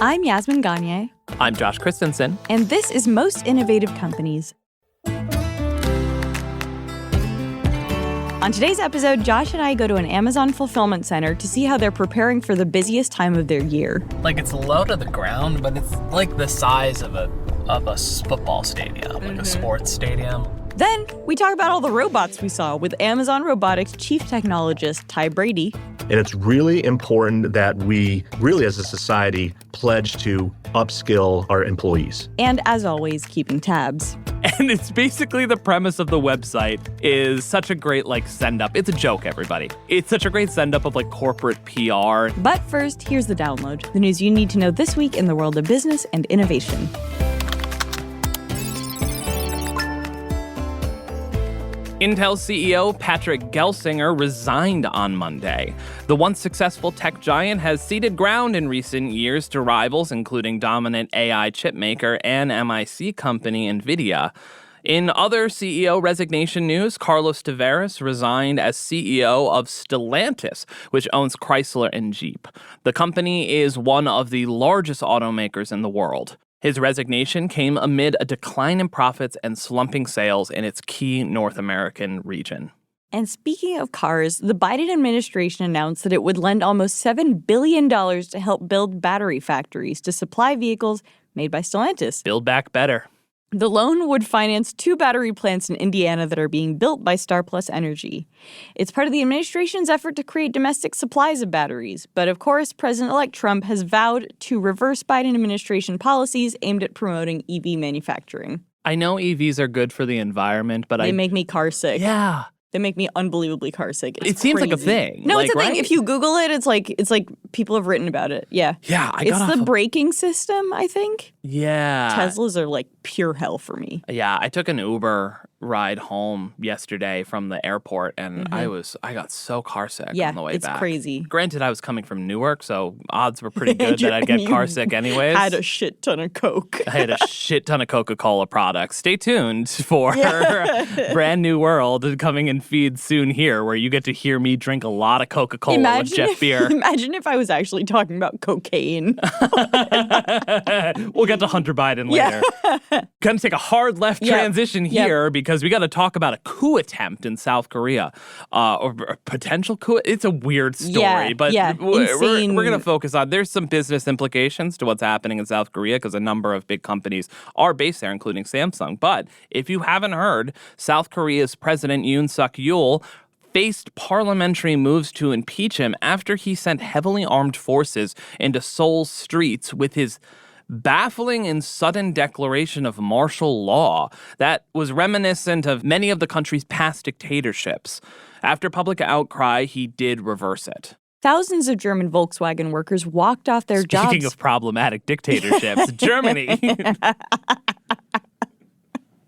I'm Yasmin Gagne. I'm Josh Christensen. And this is Most Innovative Companies. On today's episode, Josh and I go to an Amazon fulfillment center to see how they're preparing for the busiest time of their year. Like, it's low to the ground, but it's like the size of a football stadium, like a sports stadium. Then we talk about all the robots we saw with Amazon Robotics Chief Technologist Ty Brady. And it's really important that we really, as a society, pledge to upskill our employees. And as always, keeping tabs. And it's basically the premise of the website is such a great, send up. It's a joke, everybody. It's such a great send up of, corporate PR. But first, here's the download. The news you need to know this week in the world of business and innovation. Intel CEO Patrick Gelsinger resigned on Monday. The once successful tech giant has ceded ground in recent years to rivals, including dominant AI chipmaker and MIC company NVIDIA. In other CEO resignation news, Carlos Tavares resigned as CEO of Stellantis, which owns Chrysler and Jeep. The company is one of the largest automakers in the world. His resignation came amid a decline in profits and slumping sales in its key North American region. And speaking of cars, the Biden administration announced that it would lend almost $7 billion to help build battery factories to supply vehicles made by Stellantis. Build back better. The loan would finance 2 battery plants in Indiana that are being built by StarPlus Energy. It's part of the administration's effort to create domestic supplies of batteries. But of course, President-elect Trump has vowed to reverse Biden administration policies aimed at promoting EV manufacturing. I know EVs are good for the environment, but They make me car sick. Yeah. They make me unbelievably car sick. It seems like a thing. No, it's a thing. Right? If you Google it, it's like people have written about it. Yeah. Yeah, It's the braking system, I think. Yeah. Teslas are pure hell for me. Yeah, I took an Uber ride home yesterday from the airport, and I got so car sick on the way back. It's crazy. Granted, I was coming from Newark, so odds were pretty good that I'd get car sick anyways. Had a shit ton of Coke. I had a shit ton of Coca-Cola products. Stay tuned for Brand New World coming in feed soon here, where you get to hear me drink a lot of Coca-Cola with Jet Beer. Imagine if I was actually talking about cocaine. We'll get to Hunter Biden later. Gonna take a hard left transition here because we got to talk about a coup attempt in South Korea, or a potential coup. It's a weird story, but we're going to focus on. There's some business implications to what's happening in South Korea because a number of big companies are based there, including Samsung. But if you haven't heard, South Korea's President Yoon Suk-yeol faced parliamentary moves to impeach him after he sent heavily armed forces into Seoul's streets with his baffling and sudden declaration of martial law that was reminiscent of many of the country's past dictatorships. After public outcry, he did reverse it. Thousands of German Volkswagen workers walked off their jobs. Speaking of problematic dictatorships, Germany.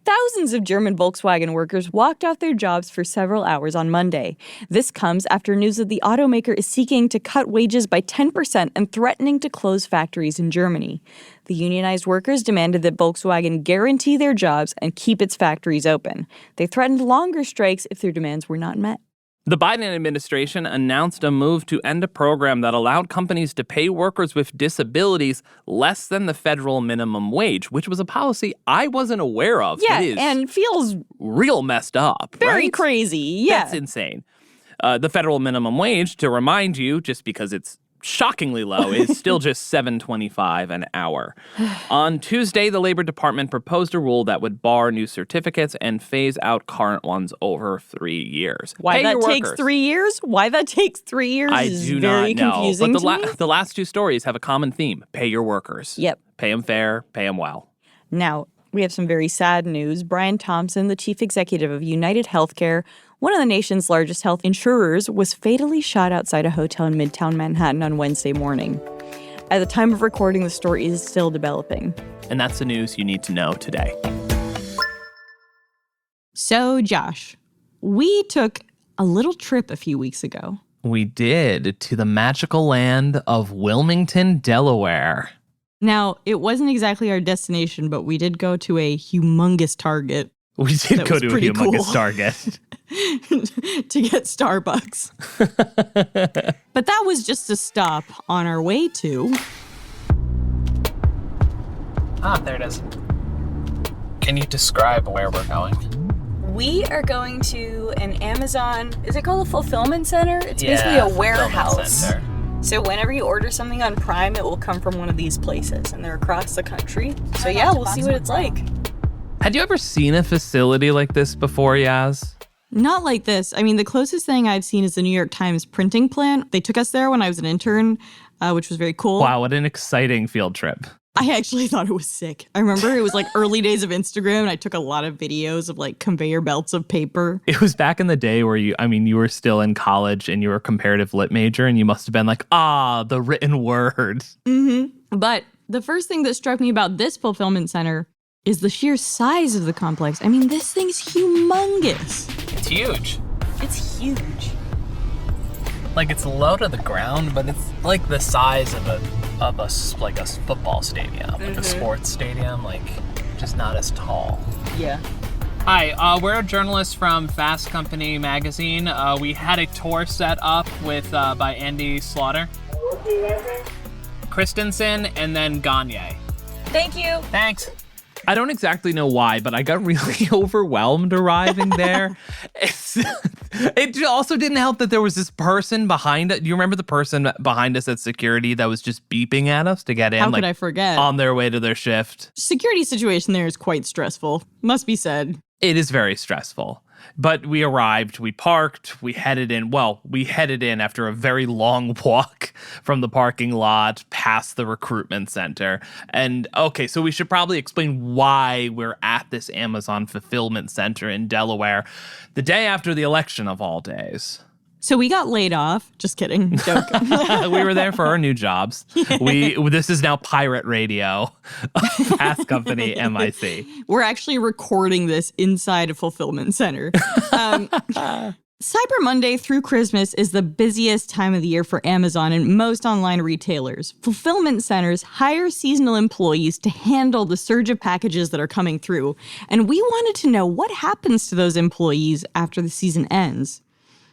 Thousands of German Volkswagen workers walked off their jobs for several hours on Monday. This comes after news that the automaker is seeking to cut wages by 10% and threatening to close factories in Germany. The unionized workers demanded that Volkswagen guarantee their jobs and keep its factories open. They threatened longer strikes if their demands were not met. The Biden administration announced a move to end a program that allowed companies to pay workers with disabilities less than the federal minimum wage, which was a policy I wasn't aware of. Yeah, it is and feels real messed up. Very right? crazy. Yeah. That's insane. The federal minimum wage, to remind you, just because it's shockingly low, is still just $7.25 an hour. On Tuesday, the Labor Department proposed a rule that would bar new certificates and phase out current ones over 3 years. Why that takes 3 years? Why that takes 3 years is very confusing to me. But the last two stories have a common theme. Pay your workers. Yep. Pay them fair, pay them well. Now, we have some very sad news. Brian Thompson, the chief executive of United Healthcare, one of the nation's largest health insurers, was fatally shot outside a hotel in Midtown Manhattan on Wednesday morning. At the time of recording, the story is still developing. And that's the news you need to know today. So, Josh, we took a little trip a few weeks ago. We did, to the magical land of Wilmington, Delaware. Now, it wasn't exactly our destination, but we did go to a humongous Target. We did go to a humongous Target. To get Starbucks. But that was just a stop on our way to There it is. Can you describe where we're going? We are going to an Amazon, is it called a fulfillment center? It's basically a fulfillment warehouse. center. So whenever you order something on Prime, it will come from one of these places, and they're across the country. So yeah, we'll see what it's like. Had you ever seen a facility like this before, Yaz? Not like this. I mean, the closest thing I've seen is the New York Times printing plant. They took us there when I was an intern, which was very cool. Wow, what an exciting field trip. I actually thought it was sick. I remember it was like early days of Instagram, and I took a lot of videos of like conveyor belts of paper. It was back in the day where you were still in college and you were a comparative lit major, and you must have been like, the written word. Mm-hmm. But the first thing that struck me about this fulfillment center is the sheer size of the complex. I mean, this thing's humongous. It's huge. It's huge. Like, it's low to the ground, but it's like the size of a football stadium, like a sports stadium, like just not as tall. Yeah. Hi, we're journalists from Fast Company magazine. We had a tour set up with by Andy Slaughter, Christensen, and then Gagne. Thank you. Thanks. I don't exactly know why, but I got really overwhelmed arriving there. It also didn't help that there was this person behind it. Do you remember the person behind us at security that was just beeping at us to get in? How could I forget? On their way to their shift. Security situation there is quite stressful, must be said. It is very stressful. But we arrived, we parked, we headed in. Well, we headed in after a very long walk from the parking lot past the recruitment center. And okay, so we should probably explain why we're at this Amazon fulfillment center in Delaware the day after the election of all days. So we got laid off. Just kidding. Joke. We were there for our new jobs. This is now Pirate Radio, Fast Company, MIC. We're actually recording this inside a fulfillment center. Cyber Monday through Christmas is the busiest time of the year for Amazon and most online retailers. Fulfillment centers hire seasonal employees to handle the surge of packages that are coming through. And we wanted to know what happens to those employees after the season ends.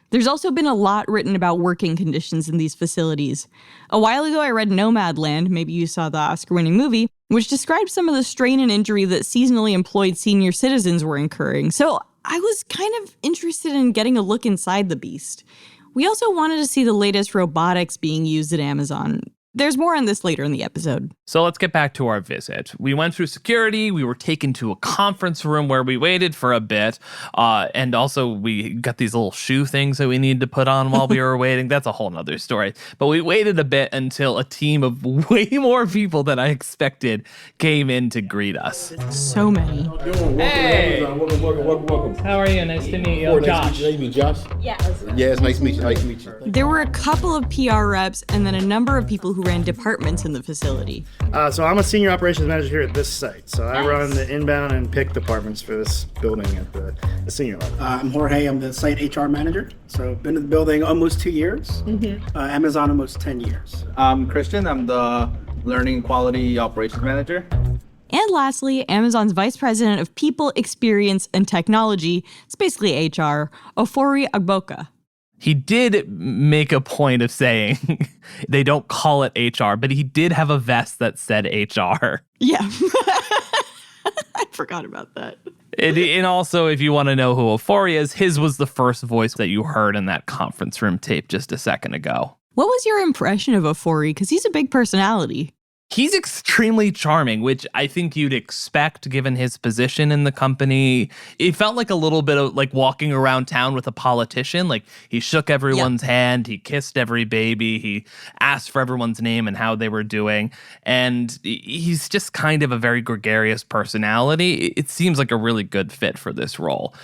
There's also been a lot written about working conditions in these facilities. A while ago, I read Nomadland, maybe you saw the Oscar-winning movie, which described some of the strain and injury that seasonally employed senior citizens were incurring. So I was kind of interested in getting a look inside the beast. We also wanted to see the latest robotics being used at Amazon. There's more on this later in the episode. So let's get back to our visit. We went through security. We were taken to a conference room where we waited for a bit. And also we got these little shoe things that we needed to put on while we were waiting. That's a whole nother story. But we waited a bit until a team of way more people than I expected came in to greet us. So many. Hey! Welcome. How are you? Nice to meet you. Josh. Nice to meet you, Josh. Yeah, it's nice to meet you. Nice to meet you. There were a couple of PR reps and then a number of people who ran departments in the facility. So I'm a senior operations manager here at this site. So I run the inbound and pick departments for this building at the senior level. I'm Jorge. I'm the site HR manager. So I've been in the building almost 2 years. Amazon almost 10 years. I'm Christian. I'm the Learning Quality Operations Manager. And lastly, Amazon's Vice President of People, Experience, and Technology, it's basically HR, Ofori Agboka. He did make a point of saying they don't call it HR, but he did have a vest that said HR. Yeah. I forgot about that. And also, if you want to know who Ofori is, his was the first voice that you heard in that conference room tape just a second ago. What was your impression of Ofori? Because he's a big personality. He's extremely charming, which I think you'd expect given his position in the company. It felt like a little bit of like walking around town with a politician. Like he shook everyone's hand, he kissed every baby, he asked for everyone's name and how they were doing. And he's just kind of a very gregarious personality. It seems like a really good fit for this role.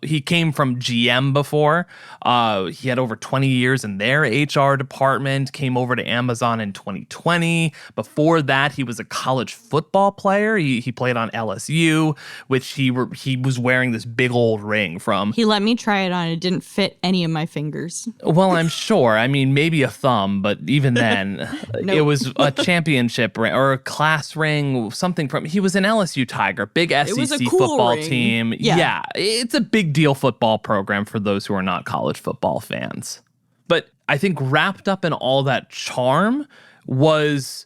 He came from GM before. He had over 20 years in their HR department, came over to Amazon in 2020. Before that, he was a college football player. He played on LSU, which he was wearing this big old ring from. He let me try it on. It didn't fit any of my fingers. Well, I'm sure. I mean, maybe a thumb, but even then, It was a championship ring or a class ring, something from. He was an LSU Tiger, big SEC cool football ring. team. Yeah, it's a big deal football program for those who are not college football fans. But I think wrapped up in all that charm was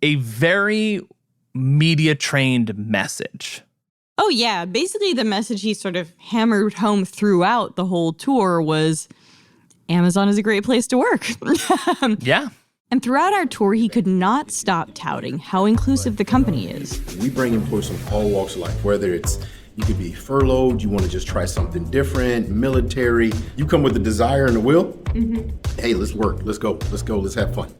a very media-trained message. Oh, yeah. Basically, the message he sort of hammered home throughout the whole tour was Amazon is a great place to work. Yeah. And throughout our tour, he could not stop touting how inclusive the company is. We bring employees from all walks of life, whether it's you could be furloughed, you want to just try something different, military. You come with the desire and the will. Hey, let's work. Let's go. Let's have fun.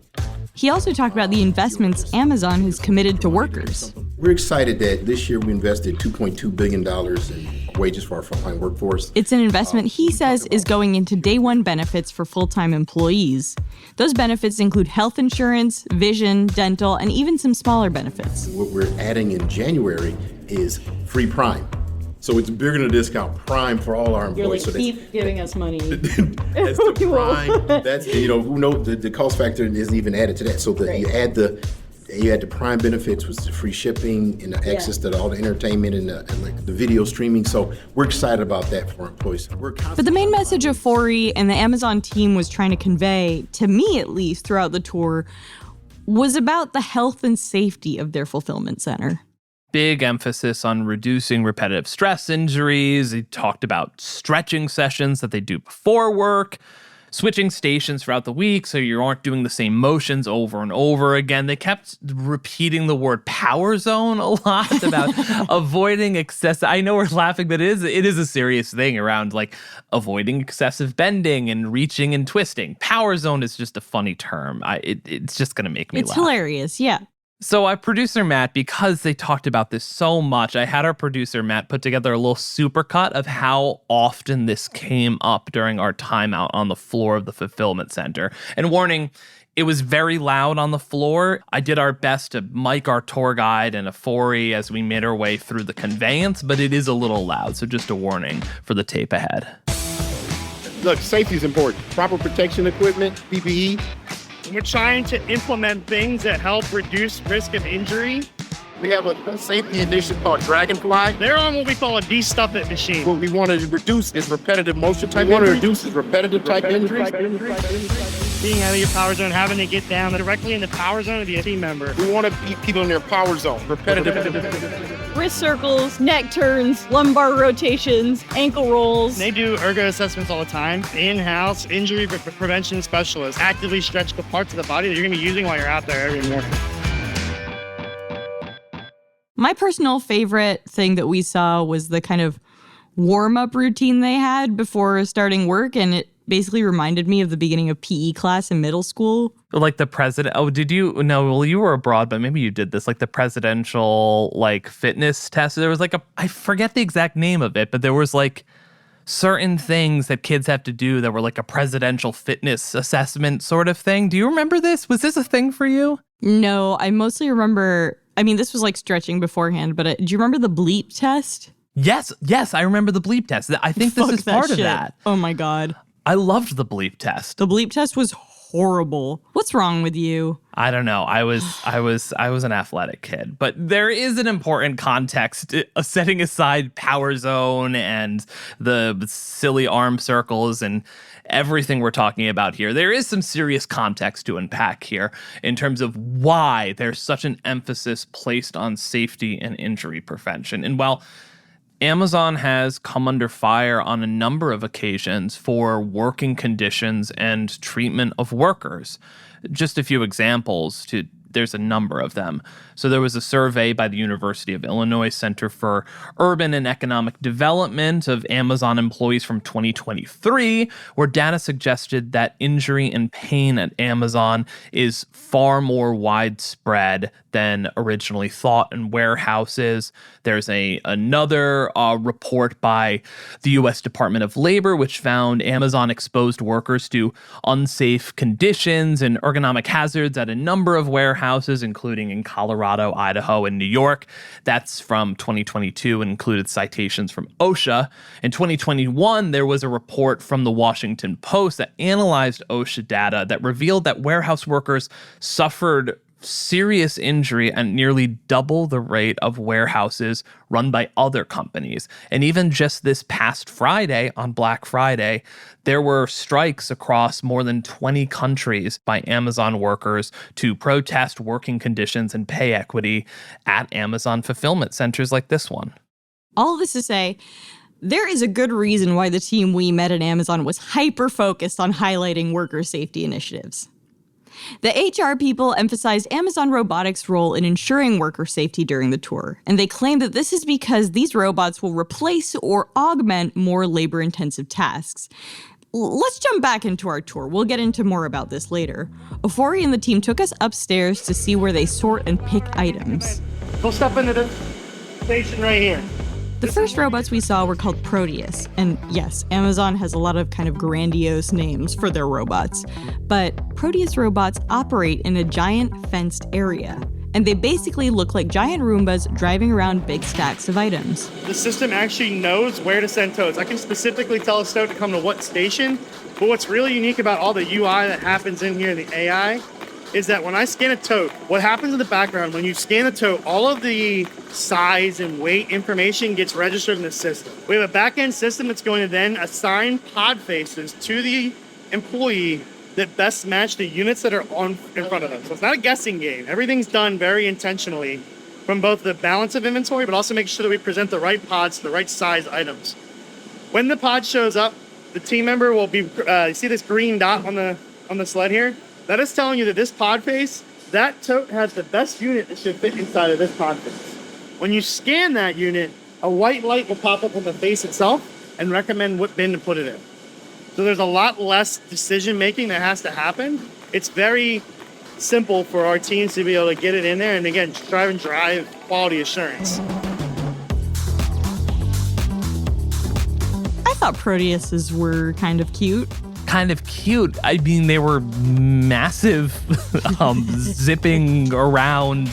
He also talked about the investments Amazon has committed to workers. We're excited that this year we invested $2.2 billion in wages for our frontline workforce. It's an investment he says is going into day one benefits for full-time employees. Those benefits include health insurance, vision, dental, and even some smaller benefits. What we're adding in January is free Prime. So it's bigger than a discount Prime for all our employees. So keep giving us money. that's the Prime. That's, who knows, the cost factor isn't even added to that. So you add the Prime benefits with the free shipping and the access to all the entertainment and the video streaming. So we're excited about that for our employees. But the main message of Fori and the Amazon team was trying to convey, to me at least, throughout the tour, was about the health and safety of their fulfillment center. Big emphasis on reducing repetitive stress injuries. He talked about stretching sessions that they do before work, switching stations throughout the week so you aren't doing the same motions over and over again. They kept repeating the word power zone a lot about avoiding excessive. I know we're laughing, but it is a serious thing around like avoiding excessive bending and reaching and twisting. Power zone is just a funny term. It's just going to make me laugh. It's hilarious, yeah. So our producer, Matt, because they talked about this so much, I had our producer, Matt, put together a little supercut of how often this came up during our time out on the floor of the fulfillment center. And warning, it was very loud on the floor. I did our best to mic our tour guide and a Fori as we made our way through the conveyance, but it is a little loud. So just a warning for the tape ahead. Look, safety is important. Proper protection equipment, PPE. We're trying to implement things that help reduce risk of injury. We have a safety initiative called Dragonfly. They're on what we call a de-stuff it machine. What we want to reduce is repetitive motion type injuries. Being out of your power zone, having to get down directly in the power zone to be a team member. We want to keep people in their power zone. Repetitive. Wrist circles, neck turns, lumbar rotations, ankle rolls. They do ergo assessments all the time. In-house injury prevention specialists actively stretch the parts of the body that you're going to be using while you're out there every morning. My personal favorite thing that we saw was the kind of warm-up routine they had before starting work, and it basically reminded me of the beginning of PE class in middle school. Like the president. Oh, did you? No, well, you were abroad, but maybe you did this. Like the presidential fitness test. There was I forget the exact name of it, but there was certain things that kids have to do that were like a presidential fitness assessment sort of thing. Do you remember this? Was this a thing for you? No, I mostly remember, this was like stretching beforehand, but do you remember the bleep test? Yes, I remember the bleep test. I think this is part of that. Oh my God. I loved the bleep test. The bleep test was horrible. What's wrong with you? I don't know. I was an athletic kid, but there is an important context setting aside power zone and the silly arm circles and everything we're talking about here. There is some serious context to unpack here in terms of why there's such an emphasis placed on safety and injury prevention. And while Amazon has come under fire on a number of occasions for working conditions and treatment of workers. Just a few examples, there's a number of them. So there was a survey by the University of Illinois Center for Urban and Economic Development of Amazon employees from 2023, where data suggested that injury and pain at Amazon is far more widespread than originally thought in warehouses. There's another report by the U.S. Department of Labor, which found Amazon exposed workers to unsafe conditions and ergonomic hazards at a number of warehouses, including in Colorado, Idaho, and New York. That's from 2022 and included citations from OSHA. In 2021, there was a report from the Washington Post that analyzed OSHA data that revealed that warehouse workers suffered serious injury at nearly double the rate of warehouses run by other companies. And even just this past Friday, on Black Friday, there were strikes across more than 20 countries by Amazon workers to protest working conditions and pay equity at Amazon fulfillment centers like this one. All this to say, there is a good reason why the team we met at Amazon was hyper-focused on highlighting worker safety initiatives. The HR people emphasized Amazon Robotics' role in ensuring worker safety during the tour, and they claim that this is because these robots will replace or augment more labor-intensive tasks. Let's jump back into our tour. We'll get into more about this later. Ofori and the team took us upstairs to see where they sort and pick items. We'll step into the station right here. The first robots we saw were called Proteus, and yes, Amazon has a lot of kind of grandiose names for their robots, but Proteus robots operate in a giant fenced area, and they basically look like giant Roombas driving around big stacks of items. The system actually knows where to send totes. I can specifically tell a tote to come to what station, but what's really unique about all the UI that happens in here, the AI, is that when I scan a tote, what happens in the background, when you scan a tote, all of the size and weight information gets registered in the system. We have a back-end system that's going to then assign pod faces to the employee that best match the units that are in front of them. So it's not a guessing game. Everything's done very intentionally from both the balance of inventory, but also make sure that we present the right pods to the right size items. When the pod shows up, the team member will be, you see this green dot on the sled here? That is telling you that this pod face, that tote has the best unit that should fit inside of this pod face. When you scan that unit, a white light will pop up on the face itself and recommend what bin to put it in. So there's a lot less decision making that has to happen. It's very simple for our teams to be able to get it in there and again, drive quality assurance. I thought Proteuses were kind of cute. Kind of cute. I mean, they were massive, zipping around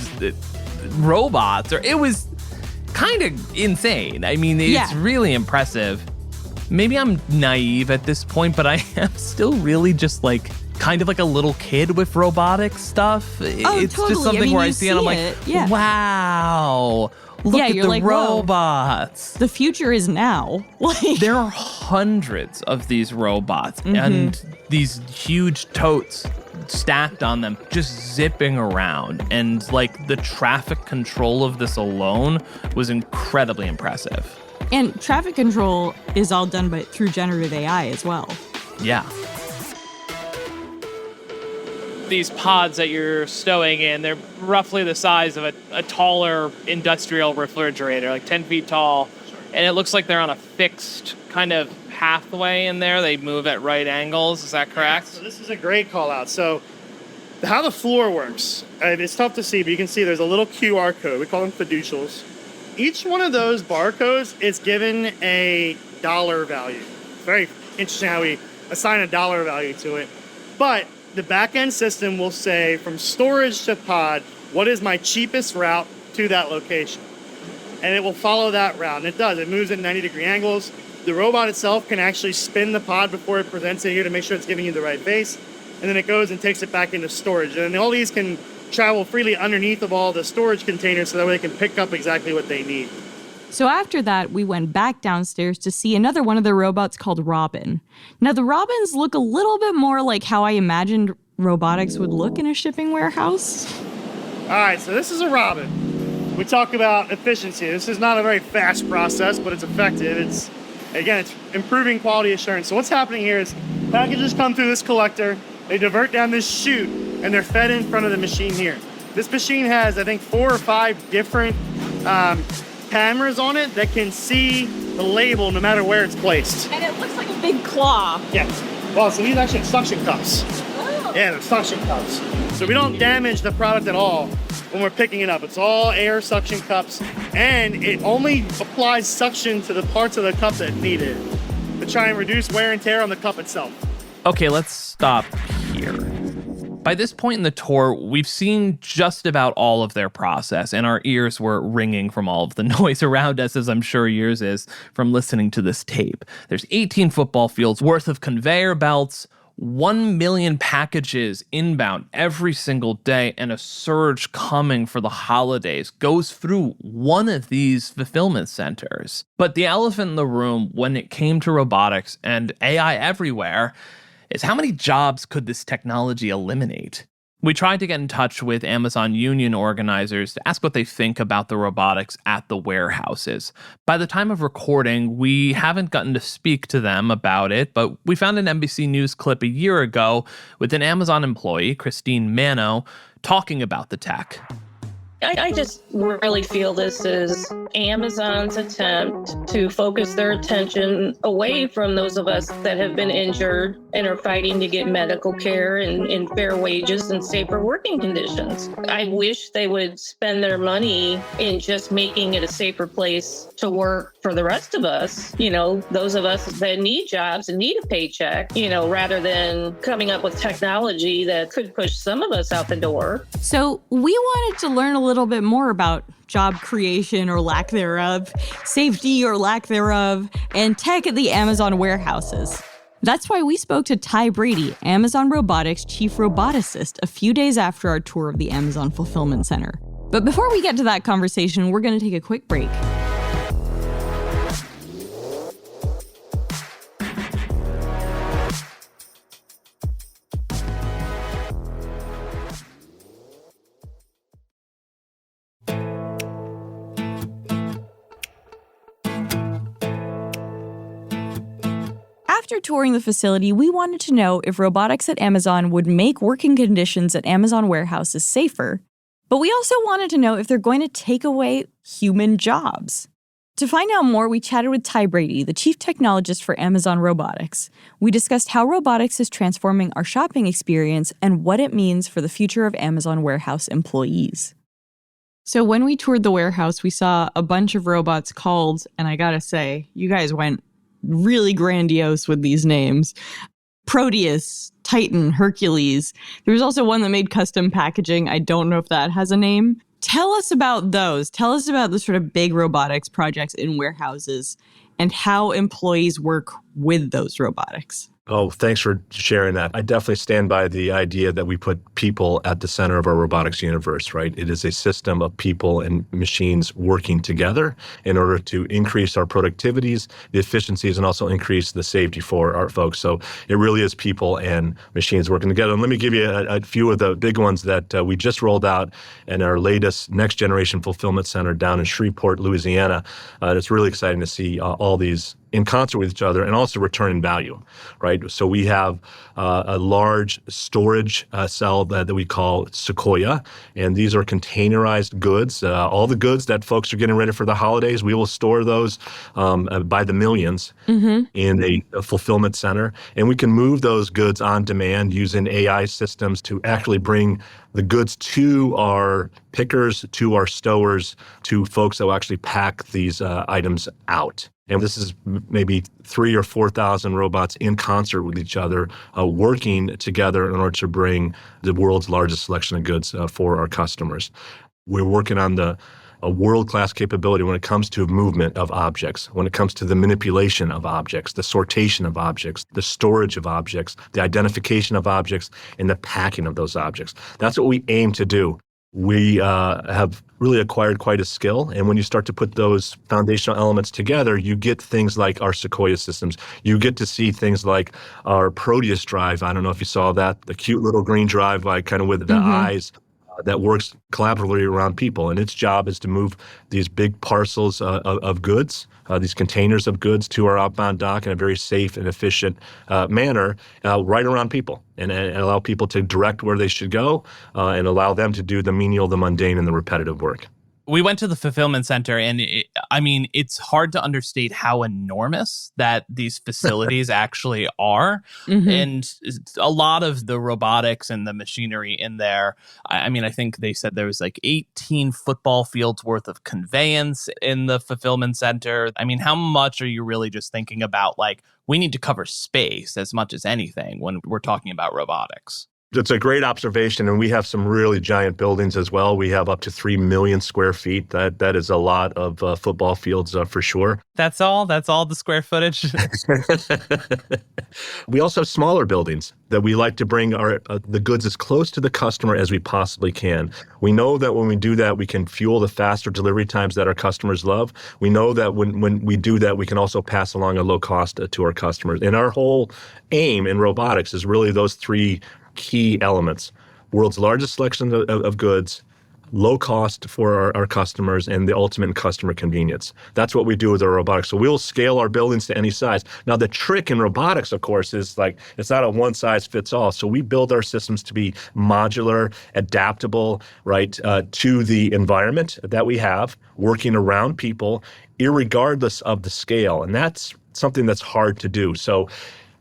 robots. Or it was kind of insane. I mean, it's really impressive. Maybe I'm naive at this point, but I am still really just like kind of like a little kid with robotic stuff. It's totally. just something where I see it and I'm like, wow. Look at the like, robots. The future is now. There are hundreds of these robots and these huge totes stacked on them, just zipping around. And like the traffic control of this alone was incredibly impressive. And traffic control is all done through generative AI as well. Yeah. These pods that you're stowing in, they're roughly the size of a taller industrial refrigerator, like 10 feet tall. And it looks like they're on a fixed kind of pathway in there. They move at right angles. Is that correct? So this is a great call out. So how the floor works, it's tough to see, but you can see there's a little QR code. We call them fiducials. Each one of those barcodes is given a dollar value. Very interesting how we assign a dollar value to it. But the back-end system will say from storage to pod, what is my cheapest route to that location? And it will follow that route. And it does. It moves at 90-degree angles. The robot itself can actually spin the pod before it presents it here to make sure it's giving you the right base. And then it goes and takes it back into storage. And all these can travel freely underneath of all the storage containers so that way they can pick up exactly what they need. So after that, we went back downstairs to see another one of the robots called Robin. Now, the Robins look a little bit more like how I imagined robotics would look in a shipping warehouse. All right, so this is a Robin. We talk about efficiency. This is not a very fast process, but it's effective. It's improving quality assurance. So what's happening here is packages come through this collector, they divert down this chute, and they're fed in front of the machine here. This machine has, I think, 4 or 5 different cameras on it that can see the label no matter where it's placed. And it looks like a big claw. Yes. Well, so these are actually suction cups. Oh. Yeah, they're suction cups. So we don't damage the product at all when we're picking it up. It's all air suction cups, and it only applies suction to the parts of the cup that need it to try and reduce wear and tear on the cup itself. Okay, let's stop here. By this point in the tour, we've seen just about all of their process, and our ears were ringing from all of the noise around us, as I'm sure yours is from listening to this tape. There's 18 football fields worth of conveyor belts, 1 million packages inbound every single day and a surge coming for the holidays goes through one of these fulfillment centers. But the elephant in the room when it came to robotics and AI everywhere is how many jobs could this technology eliminate? We tried to get in touch with Amazon union organizers to ask what they think about the robotics at the warehouses. By the time of recording, we haven't gotten to speak to them about it, but we found an NBC News clip a year ago with an Amazon employee, Christine Mano, talking about the tech. I just really feel this is Amazon's attempt to focus their attention away from those of us that have been injured and are fighting to get medical care and fair wages and safer working conditions. I wish they would spend their money in just making it a safer place to work for the rest of us, you know, those of us that need jobs and need a paycheck, you know, rather than coming up with technology that could push some of us out the door. So we wanted to learn a little bit more about job creation or lack thereof, safety or lack thereof, and tech at the Amazon warehouses. That's why we spoke to Ty Brady, Amazon Robotics chief roboticist, a few days after our tour of the Amazon Fulfillment Center. But before we get to that conversation, we're going to take a quick break. After touring the facility, we wanted to know if robotics at Amazon would make working conditions at Amazon warehouses safer, but we also wanted to know if they're going to take away human jobs. To find out more, we chatted with Ty Brady, the chief technologist for Amazon Robotics. We discussed how robotics is transforming our shopping experience and what it means for the future of Amazon warehouse employees. So when we toured the warehouse, we saw a bunch of robots called, and I gotta say, you guys went really grandiose with these names. Proteus, Titan, Hercules. There was also one that made custom packaging. I don't know if that has a name. Tell us about those. Tell us about the sort of big robotics projects in warehouses and how employees work with those robotics. Oh, thanks for sharing that. I definitely stand by the idea that we put people at the center of our robotics universe, right? It is a system of people and machines working together in order to increase our productivities, the efficiencies, and also increase the safety for our folks. So it really is people and machines working together. And let me give you a few of the big ones that we just rolled out in our latest next generation fulfillment center down in Shreveport, Louisiana. It's really exciting to see all these in concert with each other and also returning value, right? So we have a large storage cell that we call Sequoia, and these are containerized goods. All the goods that folks are getting ready for the holidays, we will store those by the millions in a fulfillment center, and we can move those goods on demand using AI systems to actually bring the goods to our pickers, to our stowers, to folks that will actually pack these items out. And this is maybe 3,000 or 4,000 robots in concert with each other, working together in order to bring the world's largest selection of goods for our customers. We're working on a world-class capability when it comes to movement of objects, when it comes to the manipulation of objects, the sortation of objects, the storage of objects, the identification of objects, and the packing of those objects. That's what we aim to do. We have really acquired quite a skill, and when you start to put those foundational elements together, you get things like our Sequoia systems. You get to see things like our Proteus drive. I don't know if you saw that, the cute little green drive, like kind of with the eyes, that works collaboratively around people. And its job is to move these big parcels of goods, these containers of goods to our outbound dock in a very safe and efficient manner right around people and allow people to direct where they should go and allow them to do the menial, the mundane, and the repetitive work. We went to the fulfillment center, and it's hard to understate how enormous that these facilities actually are. And a lot of the robotics and the machinery in there, I think they said there was like 18 football fields worth of conveyance in the fulfillment center. I mean, how much are you really just thinking about, like, we need to cover space as much as anything when we're talking about robotics? It's a great observation, and we have some really giant buildings as well. We have up to 3 million square feet. That is a lot of football fields for sure. That's all the square footage. We also have smaller buildings that we like to bring the goods as close to the customer as we possibly can. We know that when we do that, we can fuel the faster delivery times that our customers love. We know that when we do that, we can also pass along a low cost to our customers. And our whole aim in robotics is really those three key elements: world's largest selection of goods, low cost for our customers, and the ultimate customer convenience. That's what we do with our robotics. So we'll scale our buildings to any size. Now, the trick in robotics, of course, is it's not a one size fits all. So we build our systems to be modular, adaptable, right, to the environment that we have, working around people, irregardless of the scale. And that's something that's hard to do. So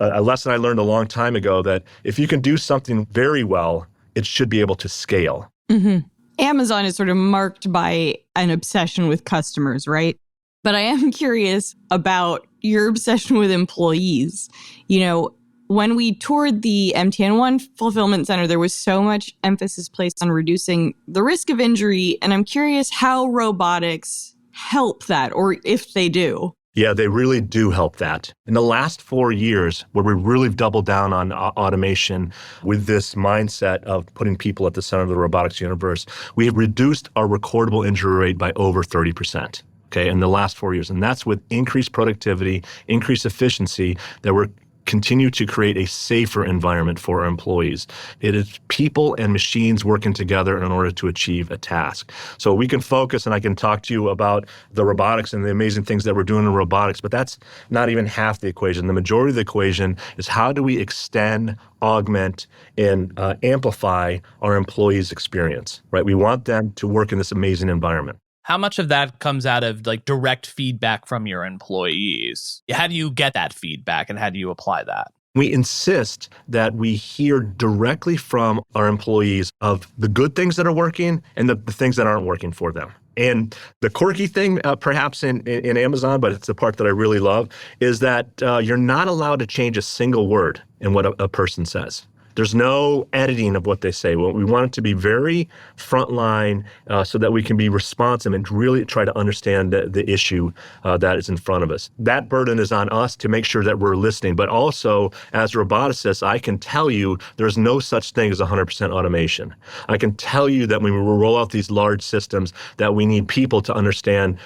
a lesson I learned a long time ago, that if you can do something very well, it should be able to scale. Mm-hmm. Amazon is sort of marked by an obsession with customers, right? But I am curious about your obsession with employees. You know, when we toured the MTN One fulfillment center, there was so much emphasis placed on reducing the risk of injury. And I'm curious how robotics help that, or if they do. Yeah, they really do help that. In the last 4 years, where we really doubled down on automation with this mindset of putting people at the center of the robotics universe, we have reduced our recordable injury rate by over 30%, okay, in the last 4 years. And that's with increased productivity, increased efficiency, that we're continue to create a safer environment for our employees. It is people and machines working together in order to achieve a task. So we can focus, and I can talk to you about the robotics and the amazing things that we're doing in robotics, but that's not even half the equation. The majority of the equation is how do we extend, augment, and amplify our employees' experience, right? We want them to work in this amazing environment. How much of that comes out of direct feedback from your employees? How do you get that feedback, and how do you apply that? We insist that we hear directly from our employees of the good things that are working and the things that aren't working for them. And the quirky thing, perhaps in Amazon, but it's the part that I really love, is that you're not allowed to change a single word in what a person says. There's no editing of what they say. Well, we want it to be very frontline so that we can be responsive and really try to understand the issue that is in front of us. That burden is on us to make sure that we're listening. But also, as roboticists, I can tell you there's no such thing as 100% automation. I can tell you that when we roll out these large systems, that we need people to understand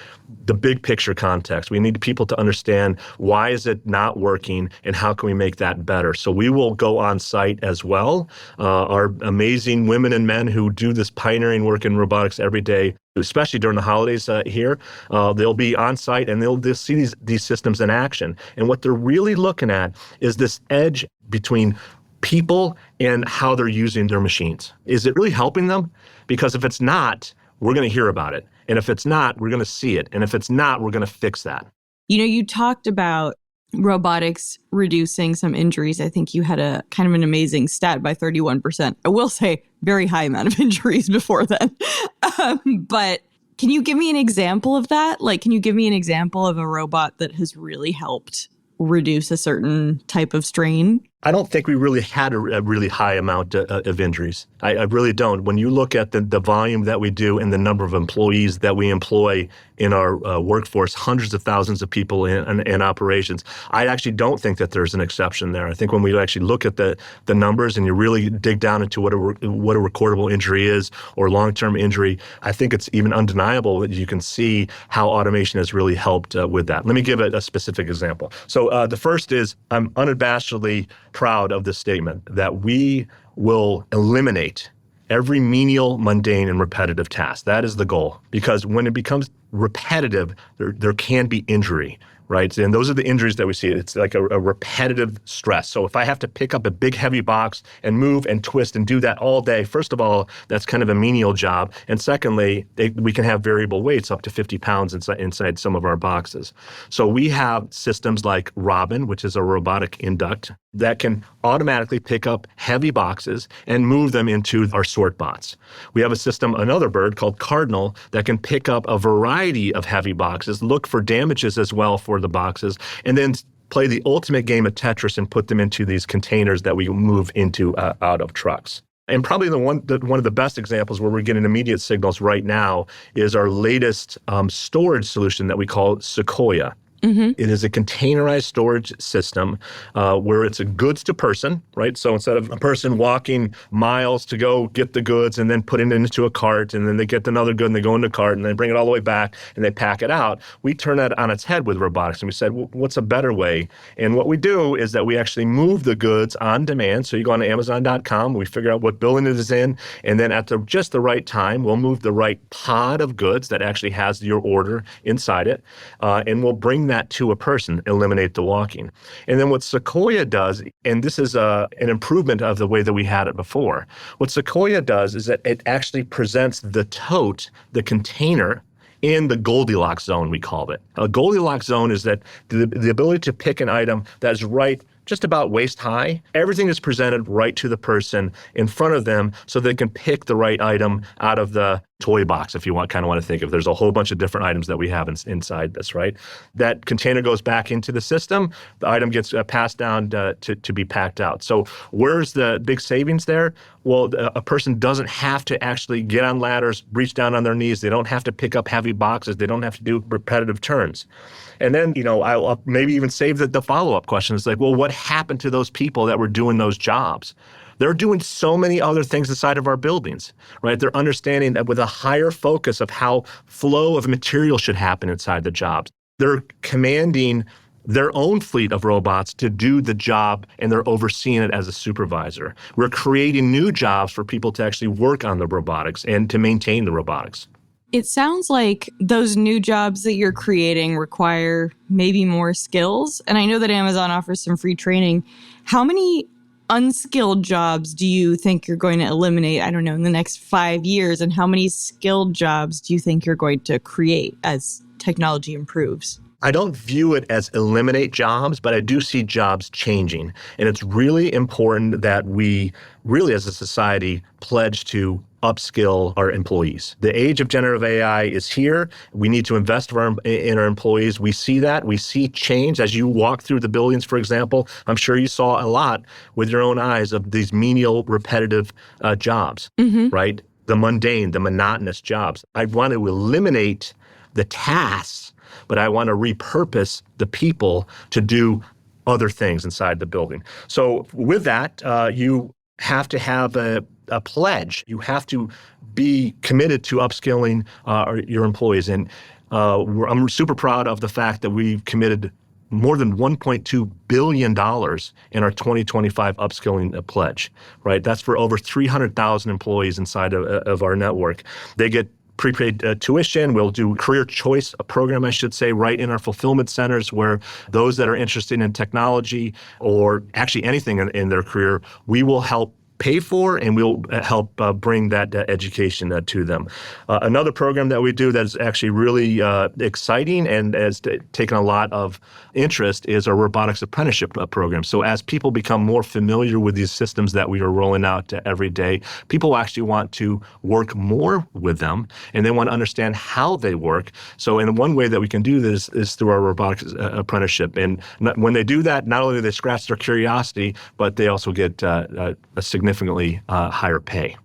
the big picture context. We need people to understand why is it not working and how can we make that better. So we will go on site as well. Our amazing women and men who do this pioneering work in robotics every day, especially during the holidays here, they'll be on site and they'll see these systems in action. And what they're really looking at is this edge between people and how they're using their machines. Is it really helping them? Because if it's not, we're going to hear about it. And if it's not, we're going to see it. And if it's not, we're going to fix that. You know, you talked about robotics reducing some injuries. I think you had a kind of an amazing stat by 31%. I will say very high amount of injuries before then. But can you give me an example of that? Can you give me an example of a robot that has really helped reduce a certain type of strain? I don't think we really had a really high amount of injuries. I really don't. When you look at the volume that we do and the number of employees that we employ in our workforce, hundreds of thousands of people in operations, I actually don't think that there's an exception there. I think when we actually look at the numbers and you really dig down into what a recordable injury is or long-term injury, I think it's even undeniable that you can see how automation has really helped with that. Let me give a specific example. So the first is I'm unabashedly proud of this statement that we will eliminate every menial, mundane, and repetitive task. That is the goal. Because when it becomes repetitive, there can be injury, right? And those are the injuries that we see. It's like a repetitive stress. So if I have to pick up a big, heavy box and move and twist and do that all day, first of all, that's kind of a menial job. And secondly, we can have variable weights up to 50 pounds inside some of our boxes. So we have systems like Robin, which is a robotic induct, that can automatically pick up heavy boxes and move them into our sort bots. We have a system, another bird called Cardinal, that can pick up a variety of heavy boxes, look for damages as well for the boxes, and then play the ultimate game of Tetris and put them into these containers that we move into out of trucks. And probably one of the best examples where we're getting immediate signals right now is our latest storage solution that we call Sequoia. It is a containerized storage system where it's a goods to person, right? So instead of a person walking miles to go get the goods and then putting it into a cart, and then they get another good and they go into a cart and they bring it all the way back and they pack it out, we turn that on its head with robotics. And we said, well, what's a better way? And what we do is that we actually move the goods on demand. So you go on to Amazon.com, we figure out what building it is in, and then at just the right time, we'll move the right pod of goods that actually has your order inside it, and we'll bring that to a person, eliminate the walking. And then what Sequoia does, and this is an improvement of the way that we had it before, what Sequoia does is that it actually presents the tote, the container, in the Goldilocks zone, we call it. A Goldilocks zone is that the ability to pick an item that is right just about waist high. Everything is presented right to the person in front of them so they can pick the right item out of the toy box, if you want to think of. There's a whole bunch of different items that we have inside this, right? That container goes back into the system. The item gets passed down to be packed out. So where's the big savings there? Well, a person doesn't have to actually get on ladders, reach down on their knees. They don't have to pick up heavy boxes. They don't have to do repetitive turns. And then, I'll maybe even save the follow-up question. It's like, well, what happened to those people that were doing those jobs? They're doing so many other things inside of our buildings, right? They're understanding that with a higher focus of how flow of material should happen inside the jobs. They're commanding their own fleet of robots to do the job, and they're overseeing it as a supervisor. We're creating new jobs for people to actually work on the robotics and to maintain the robotics. It sounds like those new jobs that you're creating require maybe more skills. And I know that Amazon offers some free training. How many unskilled jobs do you think you're going to eliminate, in the next 5 years? And how many skilled jobs do you think you're going to create as technology improves? I don't view it as eliminate jobs, but I do see jobs changing. And it's really important that we really, as a society, pledge to upskill our employees. The age of generative AI is here. We need to invest in our employees. We see that. We see change. As you walk through the buildings, for example, I'm sure you saw a lot with your own eyes of these menial, repetitive jobs, right? The mundane, the monotonous jobs. I want to eliminate the tasks, but I want to repurpose the people to do other things inside the building. So with that, you have to have a pledge. You have to be committed to upskilling your employees. And I'm super proud of the fact that we've committed more than $1.2 billion in our 2025 upskilling pledge, right? That's for over 300,000 employees inside of our network. They get prepaid tuition. We'll do career choice, a program, I should say, right in our fulfillment centers where those that are interested in technology or actually anything in their career, we will help pay for, and we'll help bring that education to them. Another program that we do that is actually really exciting and has taken a lot of interest is our robotics apprenticeship program. So as people become more familiar with these systems that we are rolling out every day, people actually want to work more with them, and they want to understand how they work. So in one way that we can do this is through our robotics apprenticeship. And when they do that, not only do they scratch their curiosity, but they also get a significantly higher pay.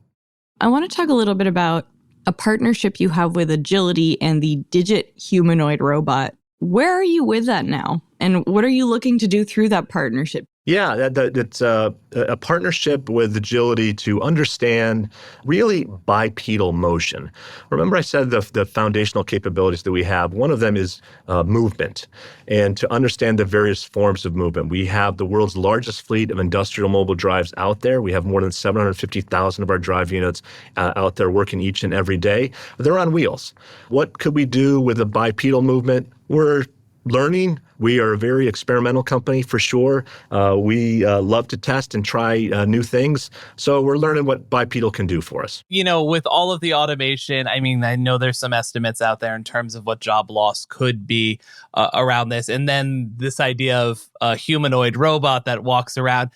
I want to talk a little bit about a partnership you have with Agility and the Digit humanoid robot. Where are you with that now? And what are you looking to do through that partnership? Yeah, it's a partnership with Agility to understand really bipedal motion. Remember I said the foundational capabilities that we have, one of them is movement, and to understand the various forms of movement. We have the world's largest fleet of industrial mobile drives out there. We have more than 750,000 of our drive units out there working each and every day. They're on wheels. What could we do with a bipedal movement? We're learning. We are a very experimental company for sure. We love to test and try new things. So we're learning what bipedal can do for us. With all of the automation, I know there's some estimates out there in terms of what job loss could be around this. And then this idea of a humanoid robot that walks around.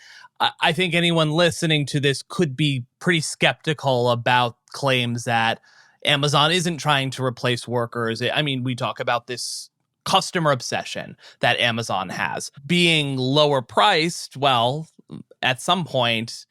I think anyone listening to this could be pretty skeptical about claims that Amazon isn't trying to replace workers. We talk about this customer obsession that Amazon has. Being lower priced, well, at some point,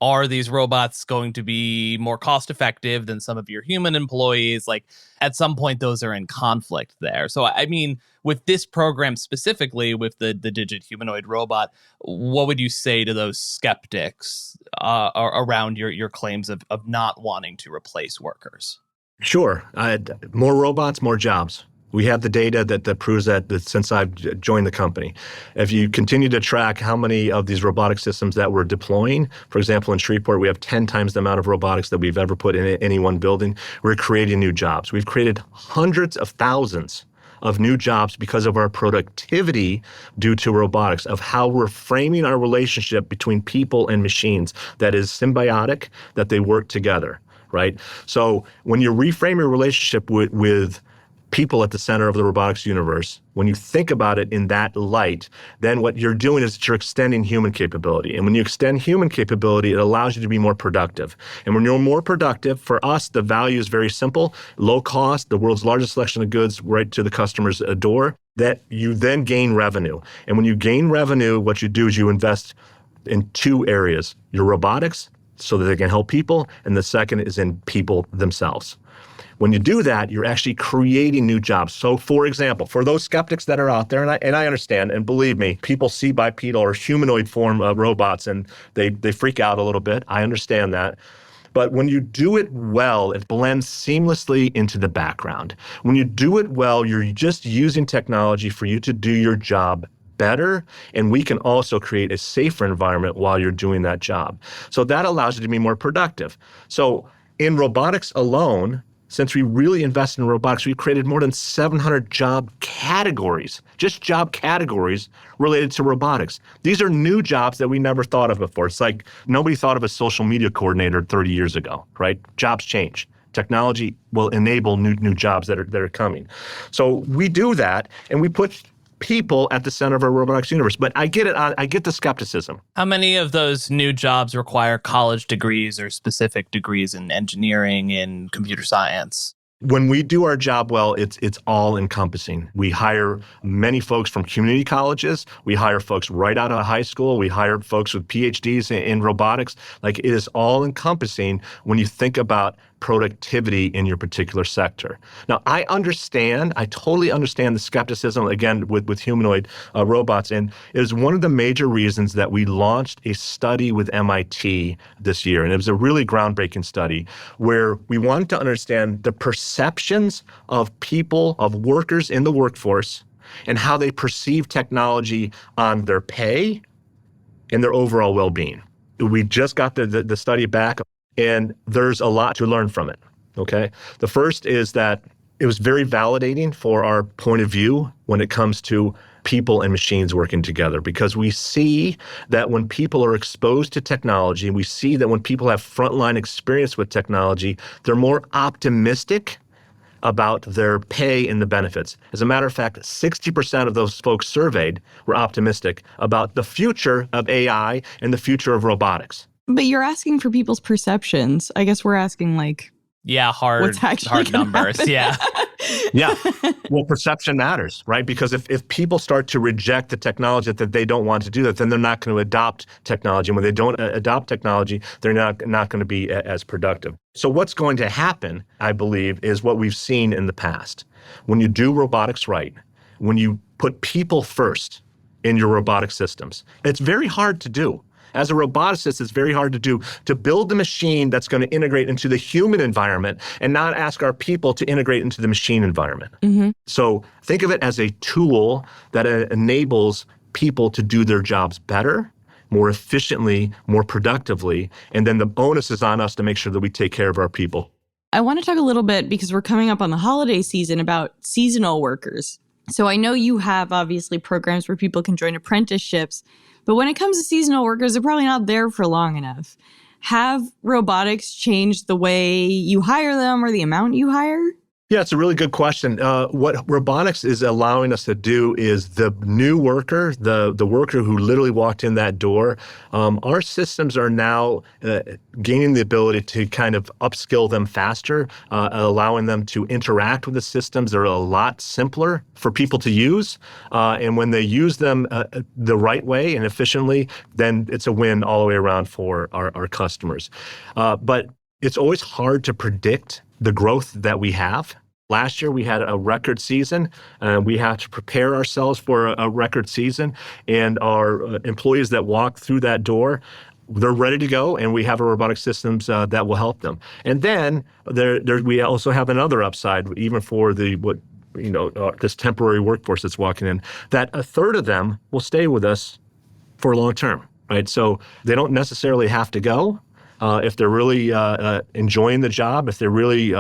are these robots going to be more cost effective than some of your human employees? Like, at some point, those are in conflict there. So, I mean, with this program specifically, with the Digit humanoid robot, what would you say to those skeptics around your claims of not wanting to replace workers? Sure. More robots, more jobs. We have the data that proves that since I've joined the company. If you continue to track how many of these robotic systems that we're deploying, for example, in Shreveport, we have 10 times the amount of robotics that we've ever put in any one building. We're creating new jobs. We've created hundreds of thousands of new jobs because of our productivity due to robotics, of how we're framing our relationship between people and machines that is symbiotic, that they work together, right? So when you reframe your relationship with people at the center of the robotics universe, when you think about it in that light, then what you're doing is that you're extending human capability. And when you extend human capability, it allows you to be more productive. And when you're more productive, for us, the value is very simple: low cost, the world's largest selection of goods right to the customer's door, that you then gain revenue. And when you gain revenue, what you do is you invest in two areas: your robotics, so that they can help people, and the second is in people themselves. When you do that, you're actually creating new jobs. So, for example, for those skeptics that are out there, and I understand, and believe me, people see bipedal or humanoid form robots and they freak out a little bit. I understand that. But when you do it well, it blends seamlessly into the background. When you do it well, you're just using technology for you to do your job better, and we can also create a safer environment while you're doing that job. So that allows you to be more productive. So in robotics alone, since we really invested in robotics, we've created more than 700 job categories, just job categories related to robotics. These are new jobs that we never thought of before. It's like nobody thought of a social media coordinator 30 years ago, right? Jobs change. Technology will enable new jobs that are coming. So we do that, and we put people at the center of our robotics universe. But I get it. I get the skepticism. How many of those new jobs require college degrees or specific degrees in engineering and computer science? When we do our job well, it's all encompassing. We hire many folks from community colleges. We hire folks right out of high school. We hire folks with PhDs in robotics. Like, it is all encompassing when you think about productivity in your particular sector. Now, I totally understand the skepticism, again, with humanoid robots. And it is one of the major reasons that we launched a study with MIT this year. And it was a really groundbreaking study where we wanted to understand the perceptions of people, of workers in the workforce, and how they perceive technology on their pay and their overall well-being. We just got the study back, and there's a lot to learn from it, okay? The first is that it was very validating for our point of view when it comes to people and machines working together, because we see that when people are exposed to technology, and we see that when people have frontline experience with technology, they're more optimistic about their pay and the benefits. As a matter of fact, 60% of those folks surveyed were optimistic about the future of AI and the future of robotics. But you're asking for people's perceptions. I guess we're asking, like, hard numbers. Happen. Yeah. Yeah. Well, perception matters, right? Because if people start to reject the technology that they don't want to do that, then they're not going to adopt technology. And when they don't adopt technology, they're not going to be as productive. So what's going to happen, I believe, is what we've seen in the past. When you do robotics right, when you put people first in your robotic systems, it's very hard to do. As a roboticist, it's very hard to build the machine that's going to integrate into the human environment and not ask our people to integrate into the machine environment. Mm-hmm. So think of it as a tool that enables people to do their jobs better, more efficiently, more productively, and then the onus is on us to make sure that we take care of our people. I want to talk a little bit, because we're coming up on the holiday season, about seasonal workers. So I know you have, obviously, programs where people can join apprenticeships. But when it comes to seasonal workers, they're probably not there for long enough. Have robotics changed the way you hire them or the amount you hire? Yeah, it's a really good question. What robotics is allowing us to do is the new worker, the worker who literally walked in that door, our systems are now gaining the ability to kind of upskill them faster, allowing them to interact with the systems. They're a lot simpler for people to use. And when they use them the right way and efficiently, then it's a win all the way around for our customers. But it's always hard to predict the growth that we have. Last year, we had a record season. We had to prepare ourselves for a record season. And our employees that walk through that door, they're ready to go, and we have our robotic systems that will help them. And then we also have another upside, even for this temporary workforce that's walking in, that a third of them will stay with us for long term, right? So they don't necessarily have to go. If they're really enjoying the job, if they really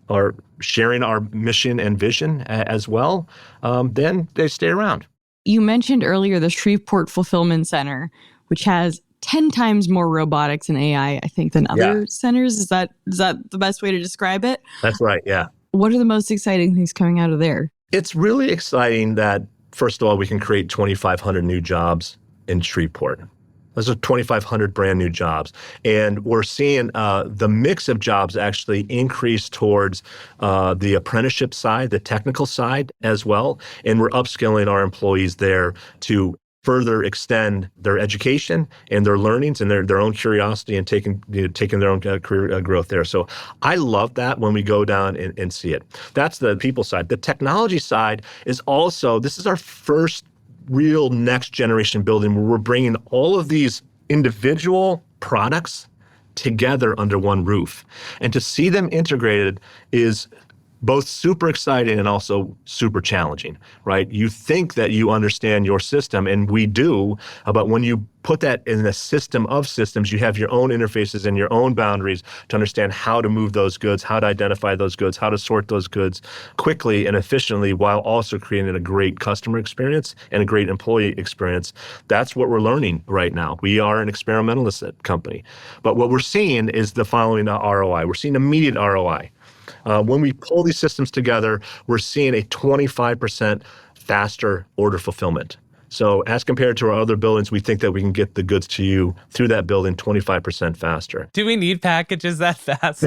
are sharing our mission and vision as well, then they stay around. You mentioned earlier the Shreveport Fulfillment Center, which has 10 times more robotics and AI, I think, than other centers. Is that the best way to describe it? That's right, yeah. What are the most exciting things coming out of there? It's really exciting that, first of all, we can create 2,500 new jobs in Shreveport. Those are 2,500 brand new jobs. And we're seeing the mix of jobs actually increase towards the apprenticeship side, the technical side as well. And we're upskilling our employees there to further extend their education and their learnings and their own curiosity and taking their own career growth there. So I love that when we go down and see it. That's the people side. The technology side is also, this is our first real next generation building where we're bringing all of these individual products together under one roof. And to see them integrated is both super exciting and also super challenging, right? You think that you understand your system, and we do, but when you put that in a system of systems, you have your own interfaces and your own boundaries to understand how to move those goods, how to identify those goods, how to sort those goods quickly and efficiently while also creating a great customer experience and a great employee experience. That's what we're learning right now. We are an experimentalist company. But what we're seeing is the following ROI. We're seeing immediate ROI. When we pull these systems together, we're seeing a 25% faster order fulfillment. So as compared to our other buildings, we think that we can get the goods to you through that building 25% faster. Do we need packages that fast?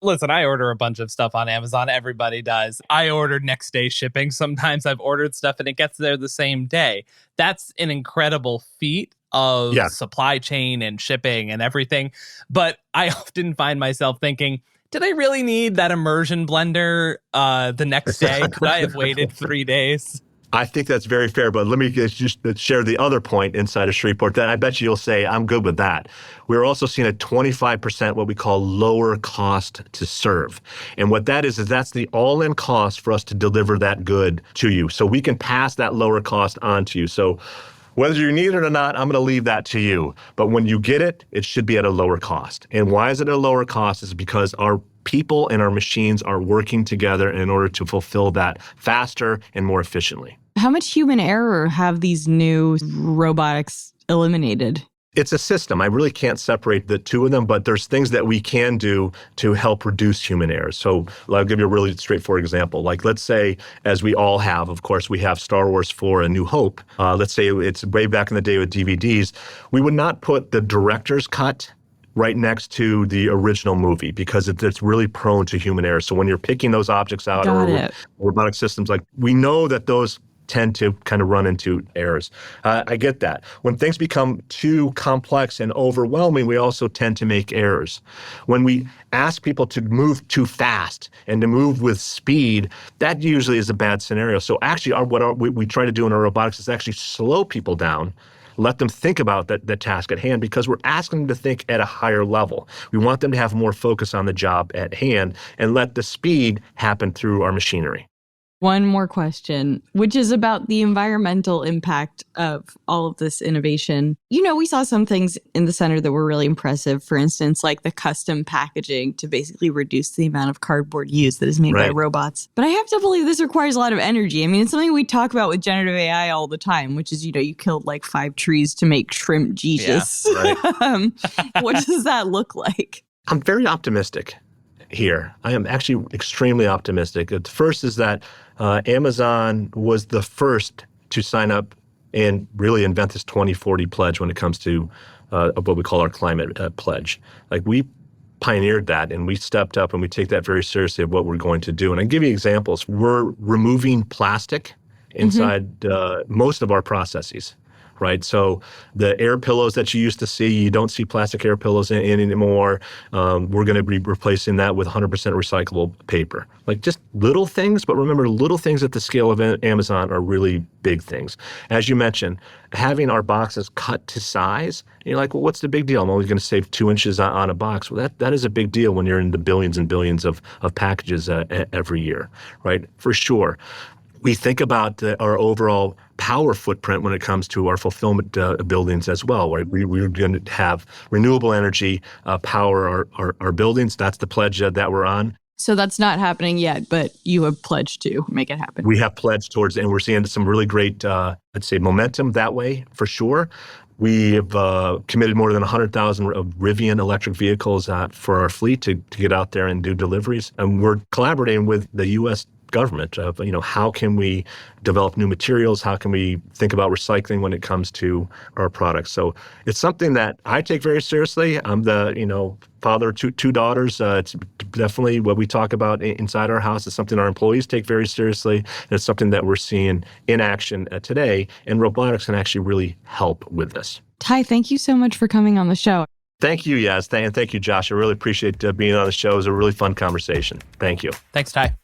Listen, I order a bunch of stuff on Amazon. Everybody does. I order next day shipping. Sometimes I've ordered stuff and it gets there the same day. That's an incredible feat of supply chain and shipping and everything. But I often find myself thinking, did I really need that immersion blender the next day? Could I have waited 3 days? I think that's very fair, but let me just share the other point inside of Shreveport that I bet you'll say, I'm good with that. We're also seeing a 25% what we call lower cost to serve. And what that is that's the all-in cost for us to deliver that good to you. So we can pass that lower cost on to you. So whether you need it or not, I'm going to leave that to you. But when you get it, it should be at a lower cost. And why is it at a lower cost? Is because our people and our machines are working together in order to fulfill that faster and more efficiently. How much human error have these new robotics eliminated? It's a system. I really can't separate the two of them, but there's things that we can do to help reduce human errors. So I'll give you a really straightforward example. Like, let's say, as we all have, of course, we have Star Wars 4: A New Hope. Let's say it's way back in the day with DVDs. We would not put the director's cut right next to the original movie because it's really prone to human error. So when you're picking those objects out or robotic systems, like, we know that those tend to kind of run into errors. I get that. When things become too complex and overwhelming, we also tend to make errors. When we ask people to move too fast and to move with speed, that usually is a bad scenario. So actually, what we try to do in our robotics is actually slow people down, let them think about the task at hand, because we're asking them to think at a higher level. We want them to have more focus on the job at hand and let the speed happen through our machinery. One more question, which is about the environmental impact of all of this innovation. You know, we saw some things in the center that were really impressive. For instance, like the custom packaging to basically reduce the amount of cardboard used that is made by robots. But I have to believe this requires a lot of energy. I mean, it's something we talk about with generative AI all the time, which is, you know, you killed like 5 trees to make shrimp Jesus. Yeah, right. What does that look like? I'm very optimistic. here. I am actually extremely optimistic. The first is that Amazon was the first to sign up and really invent this 2040 pledge when it comes to what we call our climate pledge. Like, we pioneered that, and we stepped up, and we take that very seriously of what we're going to do. And I give you examples. We're removing plastic inside most of our processes, right? So the air pillows that you used to see, you don't see plastic air pillows in anymore. We're going to be replacing that with 100% recyclable paper. Like, just little things, but remember, little things at the scale of Amazon are really big things. As you mentioned, having our boxes cut to size, you're like, well, what's the big deal? I'm only going to save 2 inches on a box. Well, that is a big deal when you're in the billions and billions of packages every year, right? For sure. We think about our overall power footprint when it comes to our fulfillment buildings as well, right? We're going to have renewable energy power our buildings. That's the pledge that we're on. So that's not happening yet, but you have pledged to make it happen. We have pledged towards, and we're seeing some really great, I'd say, momentum that way for sure. We have committed more than 100,000 Rivian electric vehicles for our fleet to get out there and do deliveries. And we're collaborating with the U.S. government of, how can we develop new materials? How can we think about recycling when it comes to our products? So it's something that I take very seriously. I'm the, father of two daughters. It's definitely what we talk about inside our house. It's something our employees take very seriously. And it's something that we're seeing in action today. And robotics can actually really help with this. Ty, thank you so much for coming on the show. Thank you, Yaz. And thank you, Josh. I really appreciate being on the show. It was a really fun conversation. Thank you. Thanks, Ty.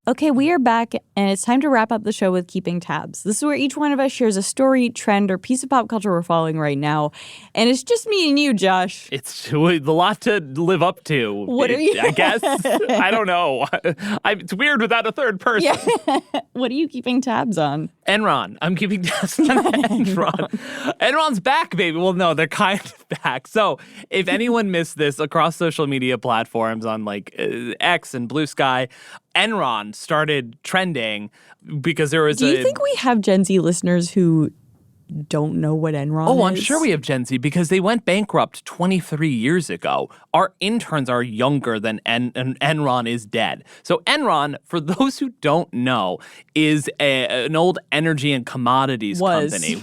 Okay, we are back, and it's time to wrap up the show with Keeping Tabs. This is where each one of us shares a story, trend, or piece of pop culture we're following right now. And it's just me and you, Josh. It's a lot to live up to. What are you? I guess. I don't know. It's weird without a third person. Yeah. What are you keeping tabs on? Enron. I'm keeping tabs on Enron. Enron's back, baby. Well, no, they're kind of back. So if anyone missed this across social media platforms on X and Blue Sky, Enron started trending because there was Do you think we have Gen Z listeners who don't know what Enron is? Oh, I'm sure we have Gen Z because they went bankrupt 23 years ago. Our interns are younger than Enron is dead. So Enron, for those who don't know, is an old energy and commodities company.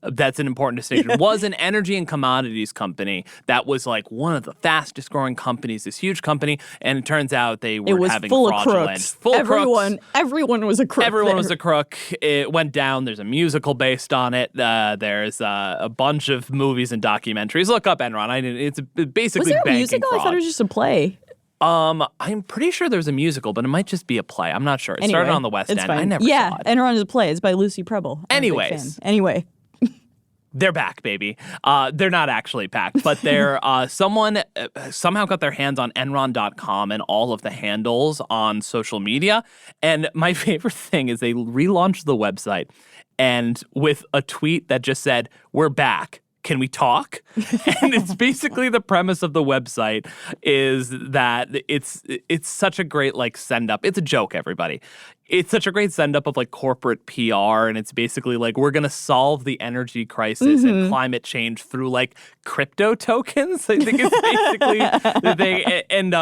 That's an important distinction. Was an energy and commodities company that was one of the fastest growing companies, this huge company, and it turns out they were having fraudulent. Full of crooks. Everyone was a crook. Everyone was a crook. It went down. There's a musical based on it. There's a bunch of movies and documentaries. Look up Enron. It's basically was there a banking musical? fraud. I thought it was just a play. I'm pretty sure there's a musical, but it might just be a play. I'm not sure. It started on the West End. Fine. I never saw it. Enron is a play. It's by Lucy Preble. Anyway. They're back, baby. They're not actually back, but they're someone somehow got their hands on Enron.com and all of the handles on social media. And my favorite thing is they relaunched the website and with a tweet that just said, "We're back. Can we talk?" And it's basically the premise of the website is that it's such a great send up. It's a joke, everybody. It's such a great send up of corporate PR, and it's basically we're gonna solve the energy crisis and climate change through crypto tokens. I think it's basically the thing. And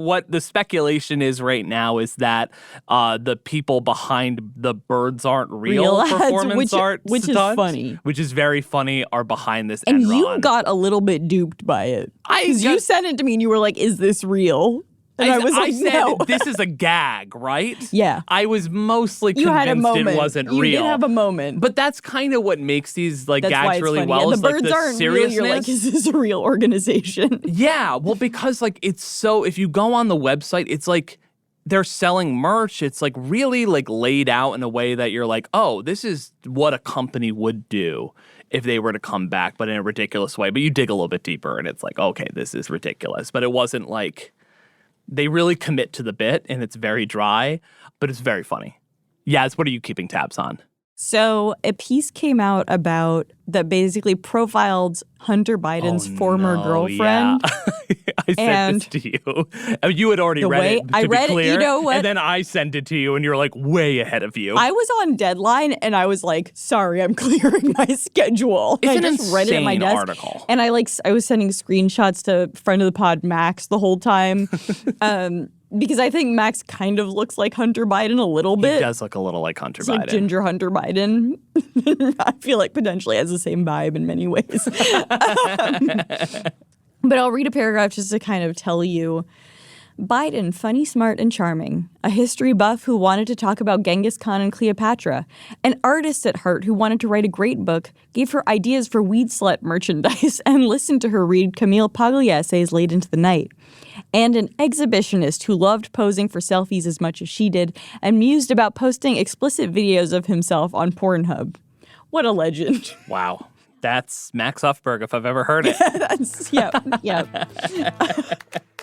what the speculation is right now is that the people behind the birds aren't real performance art, which is funny, which is very funny, are behind this. And Enron. you got a little bit duped by it because you sent it to me and you were like, "Is this real?" And I was like, said, "No, this is a gag, right?" Yeah. I was mostly You had a convinced moment. it wasn't You real. did have a moment. But that's kind of what makes these That's why gags it's really funny. well. Yeah, is the birds the aren't seriousness. real. You're like, is this a real organization? Yeah, well, because it's so. If you go on the website, it's they're selling merch. It's really laid out in a way that you're like, oh, this is what a company would do if they were to come back, but in a ridiculous way. But you dig a little bit deeper, and it's okay, this is ridiculous. But it wasn't they really commit to the bit, and it's very dry, but it's very funny. Yaz, what are you keeping tabs on? So a piece came out about that basically profiled Hunter Biden's former girlfriend. Yeah. I sent this to you. You had already read it, to be clear. You know what? And then I sent it to you, and you're like way ahead of you. I was on deadline, and I was like, sorry, I'm clearing my schedule. It's I an just read it at my insane desk. article. And I was sending screenshots to friend of the pod, Max, the whole time. Because I think Max kind of looks like Hunter Biden a little bit. He does look a little like Hunter It's Biden. like Ginger Hunter Biden. I feel like potentially has the same vibe in many ways. But I'll read a paragraph just to kind of tell you. Biden, funny, smart, and charming. A history buff who wanted to talk about Genghis Khan and Cleopatra. An artist at heart who wanted to write a great book, gave her ideas for weed slut merchandise, and listened to her read Camille Paglia essays late into the night. And an exhibitionist who loved posing for selfies as much as she did and mused about posting explicit videos of himself on Pornhub. What a legend. Wow. That's Max Hoffberg if I've ever heard it. Yep.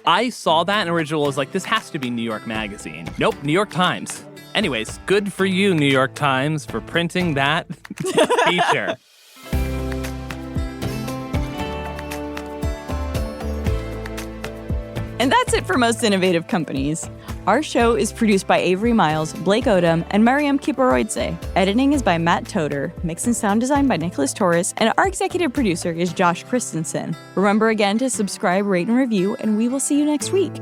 I saw that and original was like, this has to be New York Magazine. Nope, New York Times. Anyways, good for you, New York Times, for printing that feature. And that's it for Most Innovative Companies. Our show is produced by Avery Miles, Blake Odom, and Mariam Kiparoidze. Editing is by Matt Toder, mix and sound design by Nicholas Torres, and our executive producer is Josh Christensen. Remember again to subscribe, rate, and review, and we will see you next week.